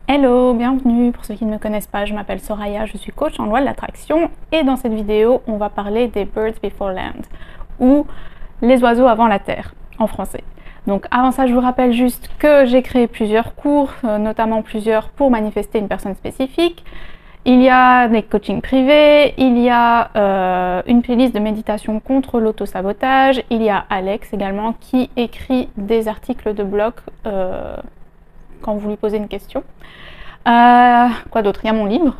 Hello, bienvenue. Pour ceux qui ne me connaissent pas, je m'appelle Soraya, je suis coach en loi de l'attraction et dans cette vidéo, on va parler des Birds Before Land ou les oiseaux avant la terre en français. Donc avant ça, je vous rappelle juste que j'ai créé plusieurs cours, notamment plusieurs pour manifester une personne spécifique. Il y a des coachings privés, il y a une playlist de méditation contre l'autosabotage, il y a Alex également qui écrit des articles de blog quand vous lui posez une question. Quoi d'autre? Il y a mon livre,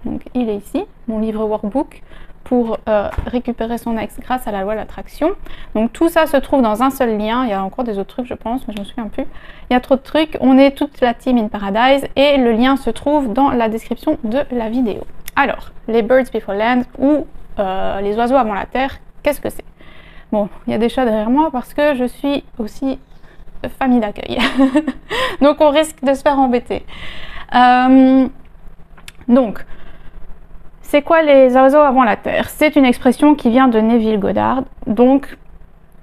donc il est ici, mon livre workbook pour récupérer son ex grâce à la loi de l'attraction. Donc tout ça se trouve dans un seul lien. Il y a encore des autres trucs je pense, mais je me souviens plus. Il y a trop de trucs. On est toute la team in Paradise et le lien se trouve dans la description de la vidéo. Alors, les Birds Before Land ou les oiseaux avant la terre, qu'est-ce que c'est? Bon, il y a des chats derrière moi parce que je suis aussi famille d'accueil. Donc on risque de se faire embêter. Donc, c'est quoi les oiseaux avant la terre? C'est une expression qui vient de Neville Goddard. Donc,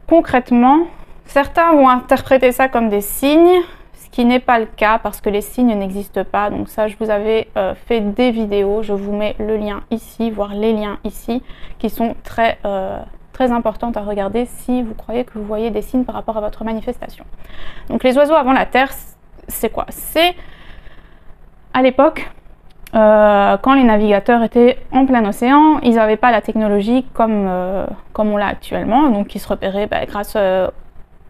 concrètement, certains vont interpréter ça comme des signes, ce qui n'est pas le cas parce que les signes n'existent pas. Donc ça, je vous avais fait des vidéos. Je vous mets le lien ici, voire les liens ici, qui sont très importantes à regarder si vous croyez que vous voyez des signes par rapport à votre manifestation. Donc les oiseaux avant la terre, c'est quoi? C'est à l'époque, quand les navigateurs étaient en plein océan, ils n'avaient pas la technologie comme on l'a actuellement, donc ils se repéraient grâce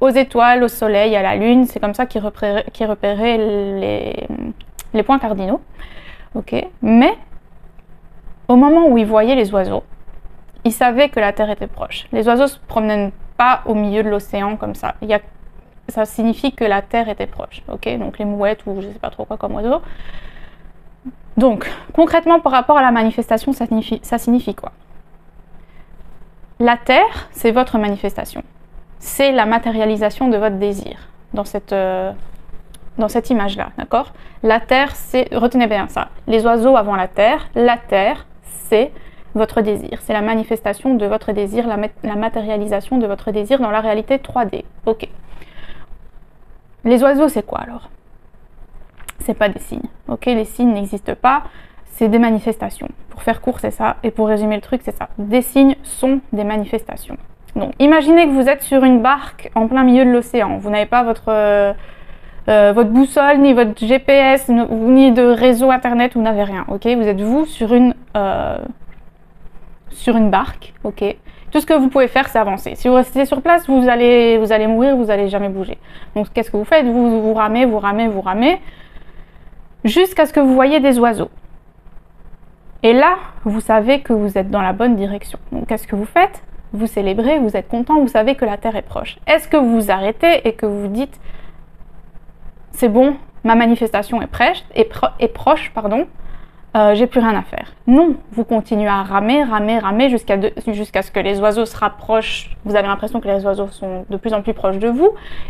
aux étoiles, au soleil, à la lune. C'est comme ça qu'ils repéraient les points cardinaux. Okay. Mais au moment où ils voyaient les oiseaux, ils savaient que la Terre était proche. Les oiseaux ne se promenaient pas au milieu de l'océan comme ça. Ça signifie que la Terre était proche. Okay. Donc les mouettes ou je ne sais pas trop quoi comme oiseaux. Donc, concrètement, par rapport à la manifestation, ça signifie quoi? La Terre, c'est votre manifestation. C'est la matérialisation de votre désir dans cette image-là, d'accord? La Terre, c'est, retenez bien ça, les oiseaux avant la Terre, c'est votre désir. C'est la manifestation de votre désir, la matérialisation de votre désir dans la réalité 3D. Ok. Les oiseaux, c'est quoi alors? C'est pas des signes, ok? Les signes n'existent pas, c'est des manifestations. Pour faire court, c'est ça, et pour résumer le truc, c'est ça. Des signes sont des manifestations. Donc, imaginez que vous êtes sur une barque en plein milieu de l'océan. Vous n'avez pas votre boussole, ni votre GPS, ni de réseau internet, vous n'avez rien, ok? Vous êtes vous sur une barque, ok? Tout ce que vous pouvez faire, c'est avancer. Si vous restez sur place, vous allez mourir, vous n'allez jamais bouger. Donc, qu'est-ce que vous faites? Vous ramez, jusqu'à ce que vous voyez des oiseaux. Et là, vous savez que vous êtes dans la bonne direction. Donc, qu'est-ce que vous faites? Vous célébrez, vous êtes content, vous savez que la Terre est proche. Est-ce que vous vous arrêtez et que vous dites « c'est bon, ma manifestation est proche, pardon, j'ai plus rien à faire ». Non, vous continuez à ramer jusqu'à ce que les oiseaux se rapprochent. Vous avez l'impression que les oiseaux sont de plus en plus proches de vous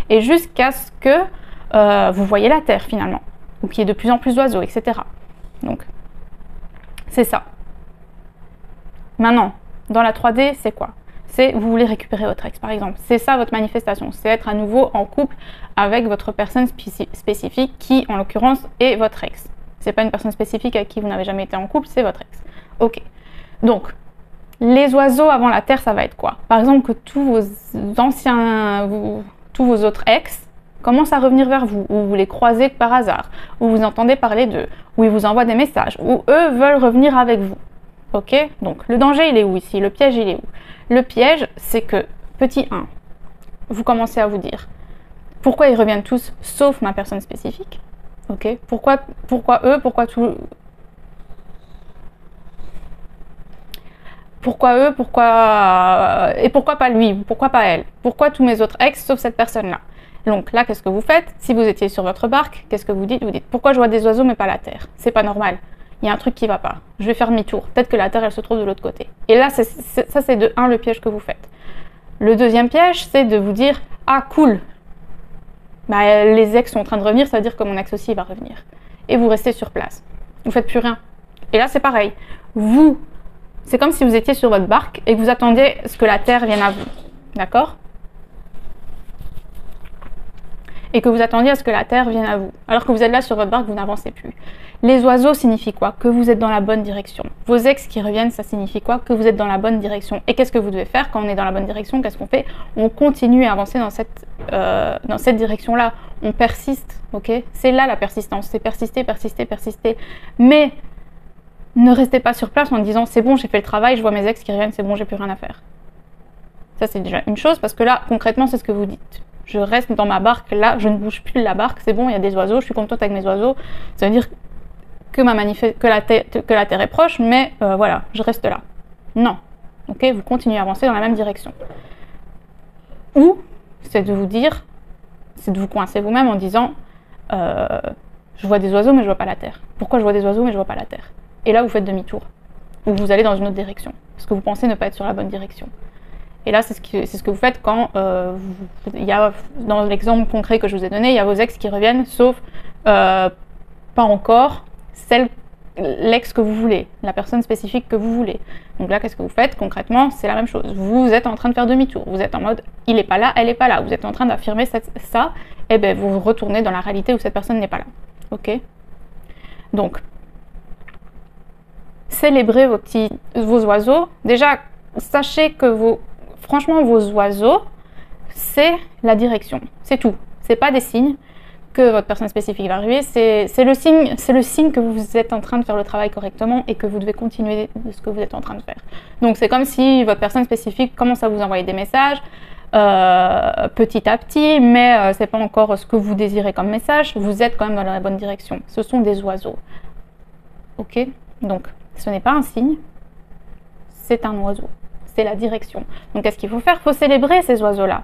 et jusqu'à ce que vous voyez la Terre finalement, ou qu'il y ait de plus en plus d'oiseaux, etc. Donc, c'est ça. Maintenant, dans la 3D, c'est quoi? C'est vous voulez récupérer votre ex, par exemple. C'est ça votre manifestation. C'est être à nouveau en couple avec votre personne spécifique qui, en l'occurrence, est votre ex. C'est pas une personne spécifique avec qui vous n'avez jamais été en couple, c'est votre ex. Ok. Donc, les oiseaux avant la Terre, ça va être quoi? Par exemple, que tous vos autres ex commencent à revenir vers vous, ou vous les croisez par hasard, ou vous entendez parler d'eux, ou ils vous envoient des messages, ou eux veulent revenir avec vous. Ok? Donc, le danger, il est où ici? Le piège, il est où? Le piège, c'est que, petit 1, vous commencez à vous dire pourquoi ils reviennent tous, sauf ma personne spécifique? Ok? Pourquoi eux? Pourquoi eux? Et pourquoi pas lui? Pourquoi pas elle? Pourquoi tous mes autres ex, sauf cette personne-là? Donc là, qu'est-ce que vous faites? Si vous étiez sur votre barque, qu'est-ce que vous dites? Vous dites, pourquoi je vois des oiseaux mais pas la Terre? C'est pas normal. Il y a un truc qui va pas. Je vais faire demi-tour. Peut-être que la Terre, elle se trouve de l'autre côté. Et là, ça, c'est de 1 le piège que vous faites. Le deuxième piège, c'est de vous dire, ah cool, les ex sont en train de revenir, ça veut dire que mon ex aussi va revenir. Et vous restez sur place. Vous faites plus rien. Et là, c'est pareil. C'est comme si vous étiez sur votre barque et que vous attendiez ce que la Terre vienne à vous. D'accord? et que vous attendiez à ce que la Terre vienne à vous, alors que vous êtes là sur votre barque, vous n'avancez plus. Les oiseaux signifient quoi? Que vous êtes dans la bonne direction. Vos ex qui reviennent, ça signifie quoi? Que vous êtes dans la bonne direction. Et qu'est-ce que vous devez faire quand on est dans la bonne direction? Qu'est-ce qu'on fait? On continue à avancer dans cette direction-là. On persiste, ok? C'est là la persistance, c'est persister, persister, persister. Mais ne restez pas sur place en disant c'est bon, j'ai fait le travail, je vois mes ex qui reviennent, c'est bon, j'ai plus rien à faire. Ça, c'est déjà une chose, parce que là, concrètement, c'est ce que vous dites. Je reste dans ma barque, là, je ne bouge plus de la barque, c'est bon, il y a des oiseaux, je suis contente avec mes oiseaux. Ça veut dire que la Terre est proche, mais voilà, je reste là. Non. Ok, vous continuez à avancer dans la même direction. Ou, c'est de vous dire, c'est de vous coincer vous-même en disant je vois des oiseaux, mais je vois pas la Terre. Pourquoi je vois des oiseaux, mais je vois pas la Terre? Et là, vous faites demi-tour. Ou vous allez dans une autre direction, parce que vous pensez ne pas être sur la bonne direction. Et là, c'est ce que vous faites quand il y a, dans l'exemple concret que je vous ai donné, il y a vos ex qui reviennent, sauf pas encore l'ex que vous voulez, la personne spécifique que vous voulez. Donc là, qu'est-ce que vous faites concrètement? C'est la même chose. Vous êtes en train de faire demi-tour. Vous êtes en mode, il n'est pas là, elle n'est pas là. Vous êtes en train d'affirmer ça, et bien vous retournez dans la réalité où cette personne n'est pas là. Ok? Donc, célébrez vos oiseaux. Déjà, sachez que franchement, vos oiseaux, c'est la direction. C'est tout. C'est pas des signes que votre personne spécifique va arriver. C'est le signe que vous êtes en train de faire le travail correctement et que vous devez continuer de ce que vous êtes en train de faire. Donc, c'est comme si votre personne spécifique commence à vous envoyer des messages petit à petit, mais c'est pas encore ce que vous désirez comme message. Vous êtes quand même dans la bonne direction. Ce sont des oiseaux. Ok? Donc, ce n'est pas un signe, c'est un oiseau. C'est la direction. Donc, qu'est-ce qu'il faut faire? Il faut célébrer ces oiseaux-là.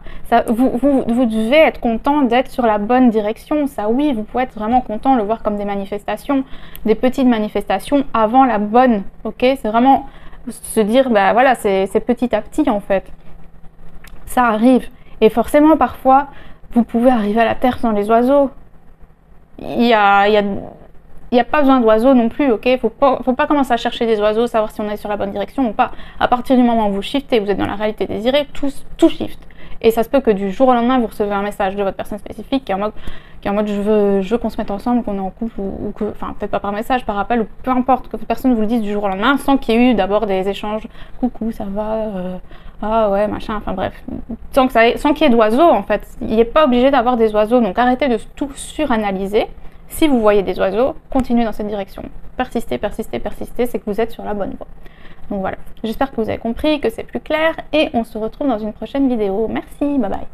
Vous devez être content d'être sur la bonne direction. Ça, oui, vous pouvez être vraiment content, le voir comme des manifestations, des petites manifestations avant la bonne. Ok? C'est vraiment se dire, bah voilà, c'est petit à petit en fait. Ça arrive. Et forcément, parfois, vous pouvez arriver à la Terre sans les oiseaux. Il y a pas besoin d'oiseaux non plus, ok? Faut pas commencer à chercher des oiseaux, savoir si on est sur la bonne direction ou pas. À partir du moment où vous shiftez, vous êtes dans la réalité désirée, tout shift. Et ça se peut que du jour au lendemain, vous recevez un message de votre personne spécifique qui est en mode je veux qu'on se mette ensemble, qu'on est en couple, ou que, enfin peut-être pas par message, par appel, ou peu importe, que votre personne vous le dise du jour au lendemain, sans qu'il y ait eu d'abord des échanges, coucou, ça va, ah ouais, machin, enfin bref. Sans qu'il y ait d'oiseaux en fait. Il n'est pas obligé d'avoir des oiseaux, donc arrêtez de tout suranalyser. Si vous voyez des oiseaux, continuez dans cette direction. Persistez, persistez, persistez, c'est que vous êtes sur la bonne voie. Donc voilà, j'espère que vous avez compris, que c'est plus clair, et on se retrouve dans une prochaine vidéo. Merci, bye bye.